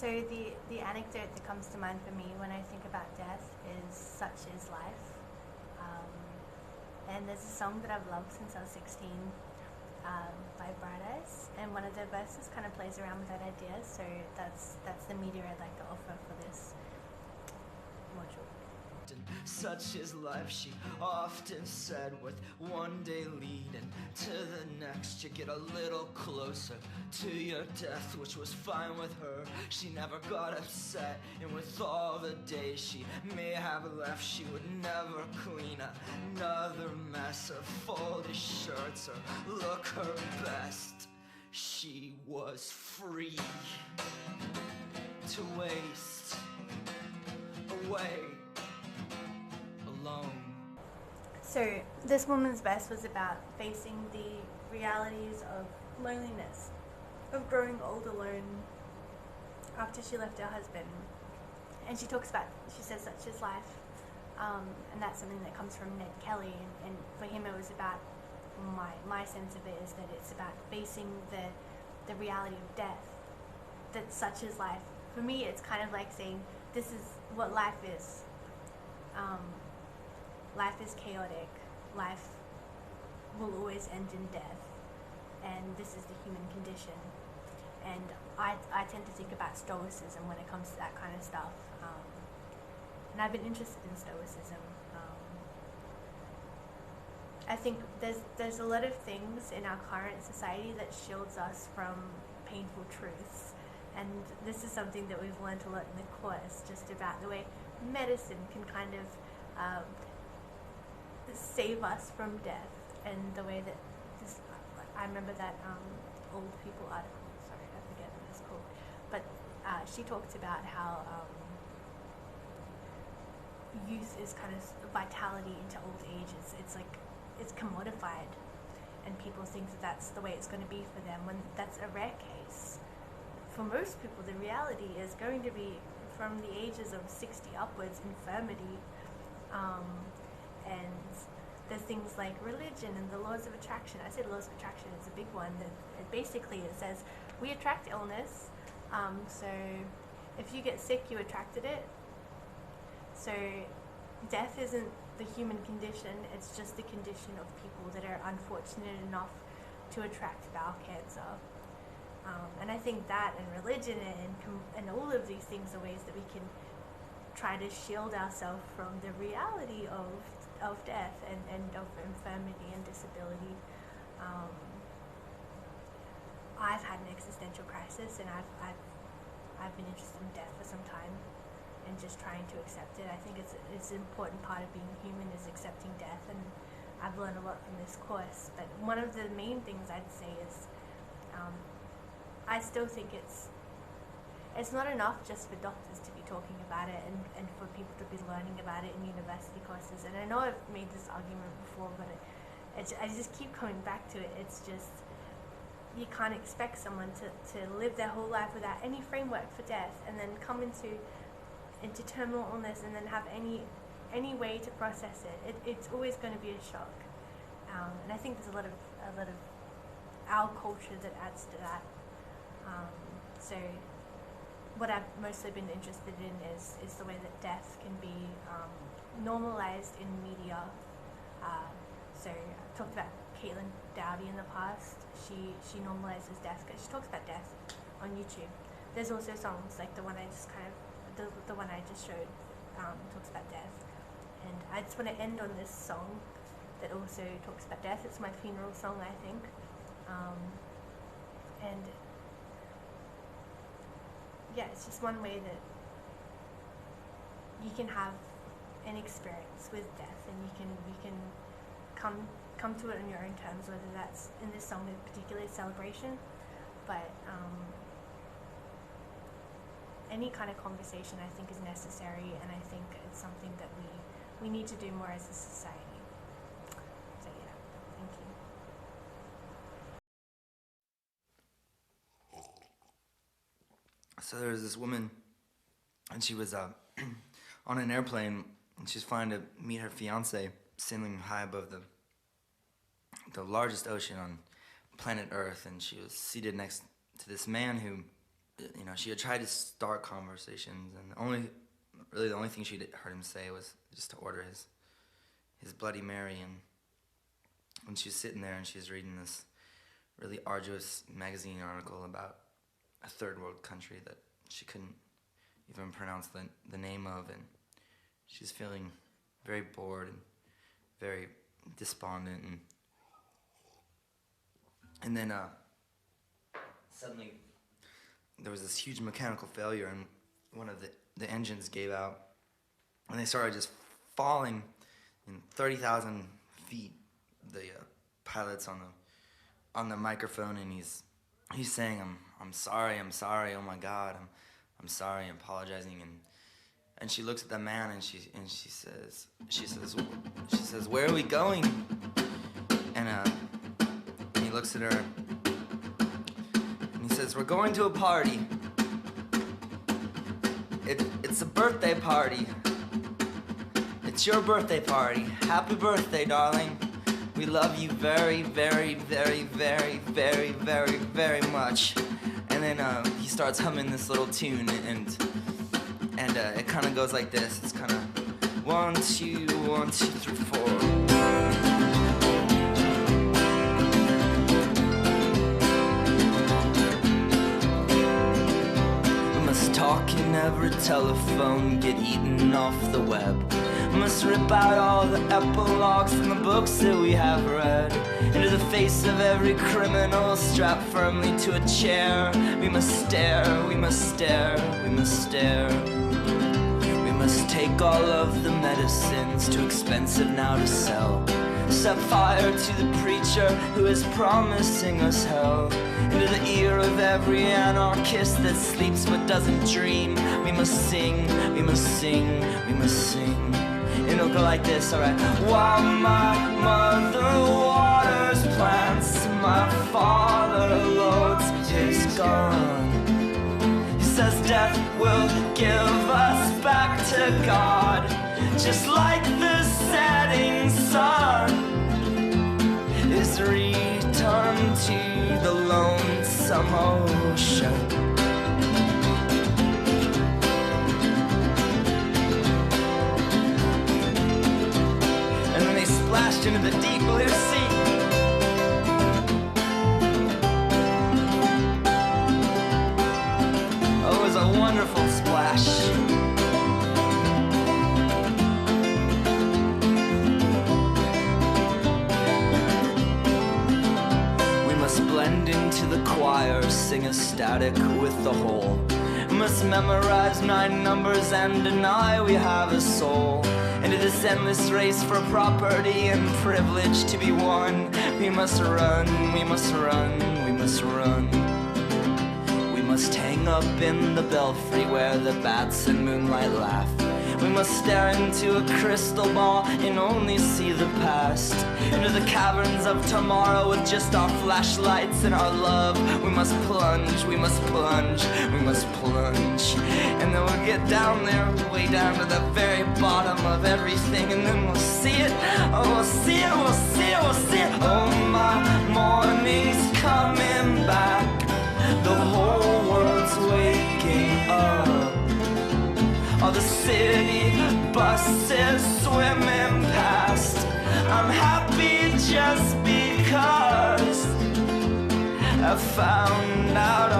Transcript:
So the anecdote that comes to mind for me when I think about death is "Such Is Life," um, and there's a song that I've loved since I was 16 by Bright Eyes, and one of the verses kind of plays around with that idea. So that's the media I'd like to offer for this module. Such is life, she often said, with one day leading to the next. You get a little closer to your death, which was fine with her. She never got upset, and with all the days she may have left, she would never clean another mess or fold his shirts or look her best. She was free to waste away alone. So this woman's verse was about facing the realities of loneliness, of growing old alone after she left her husband. And she says such is life, and that's something that comes from Ned Kelly, and for him it was about, my sense of it is that it's about facing the reality of death, that such is life. For me, it's kind of like saying, this is what life is. Life is chaotic. Life will always end in death, and this is the human condition. And I tend to think about Stoicism when it comes to that kind of stuff. And I've been interested in Stoicism. I think there's a lot of things in our current society that shields us from painful truths. And this is something that we've learned a lot in the course, just about the way medicine can kind of save us from death, and the way that this, I remember that old people article, sorry, I forget what it's called, but she talked about how youth is kind of vitality into old age. It's commodified, and people think that that's the way it's going to be for them, when that's a rare case. For most people, the reality is going to be from the ages of 60 upwards, infirmity, and there's things like religion and the laws of attraction. I say laws of attraction is a big one. That it says we attract illness, so if you get sick, you attracted it. So death isn't the human condition, it's just the condition of people that are unfortunate enough to attract bowel cancer. And I think that, and religion, and all of these things are ways that we can try to shield ourselves from the reality of death and of infirmity and disability. I've had an existential crisis, and I've been interested in death for some time, and just trying to accept it. I think it's an important part of being human, is accepting death, and I've learned a lot from this course. But one of the main things I'd say is, I still think it's not enough just for doctors to be talking about it, and for people to be learning about it in university courses. And I know I've made this argument before, but I just keep coming back to it. It's just, you can't expect someone to live their whole life without any framework for death, and then come into terminal illness, and then have any way to process it. It's always going to be a shock. And I think there's a lot of our culture that adds to that. So what I've mostly been interested in is the way that death can be normalized in media. So I talked about Caitlin Dowdy in the past. She normalizes death because she talks about death on YouTube. There's also songs like the one I just showed, talks about death. And I just want to end on this song that also talks about death. It's my funeral song, I think. And yeah, it's just one way that you can have an experience with death, and you can come to it on your own terms, whether that's in this song in particular celebration, but any kind of conversation I think is necessary, and I think it's something that we need to do more as a society. So yeah, thank you. So there was this woman, and she was on an airplane, and she was flying to meet her fiance, sailing high above the largest ocean on planet Earth, and she was seated next to this man who you know, she had tried to start conversations, and the only thing she'd heard him say was just to order his Bloody Mary. And when she was sitting there and she was reading this really arduous magazine article about a third world country that she couldn't even pronounce the name of, and she's feeling very bored and very despondent, and then suddenly there was this huge mechanical failure, and one of the engines gave out, and they started just falling in 30,000 feet. The pilot's on the microphone, and he's saying, I'm sorry, oh my God, I'm sorry, I'm apologizing." And she looks at the man, and she says, "Where are we going?" And he looks at her, and he says, "We're going to a party. It's a birthday party. It's your birthday party. Happy birthday, darling. We love you very, very, very, very, very, very, very much." And then he starts humming this little tune, and it kind of goes like this. It's kind of 1, 2, 1, 2, 3, 4. We must talk in every telephone, get eaten off the web. We must rip out all the epilogues from the books that we have read. Into the face of every criminal, strapped firmly to a chair. We must stare, we must stare, we must stare. We must take all of the medicines, too expensive now to sell. Set fire to the preacher who is promising us hell. Into the ear of every anarchist that sleeps but doesn't dream. We must sing, we must sing, we must sing. And it'll go like this, alright. While my mother waters plants, my father loads his gun. He says death will give us back to God, just like the setting sun is returned to the lonesome ocean. Splashed into the deep blue sea. Oh, it was a wonderful splash. We must blend into the choir, sing a static with the whole. We must memorize 9 numbers and deny we have a soul. Into this endless race for property and privilege to be won. We must run, we must run, we must run. We must hang up in the belfry where the bats in moonlight laugh. We must stare into a crystal ball and only see the past. Into the caverns of tomorrow with just our flashlights and our love. We must plunge, we must plunge, we must plunge. And then we'll get down there, way down to the very bottom of everything. And then we'll see it, oh we'll see it, we'll see it, we'll see it. Oh my morning's coming back. The whole world's waking up. All the city buses swimming past. I'm happy just because I found out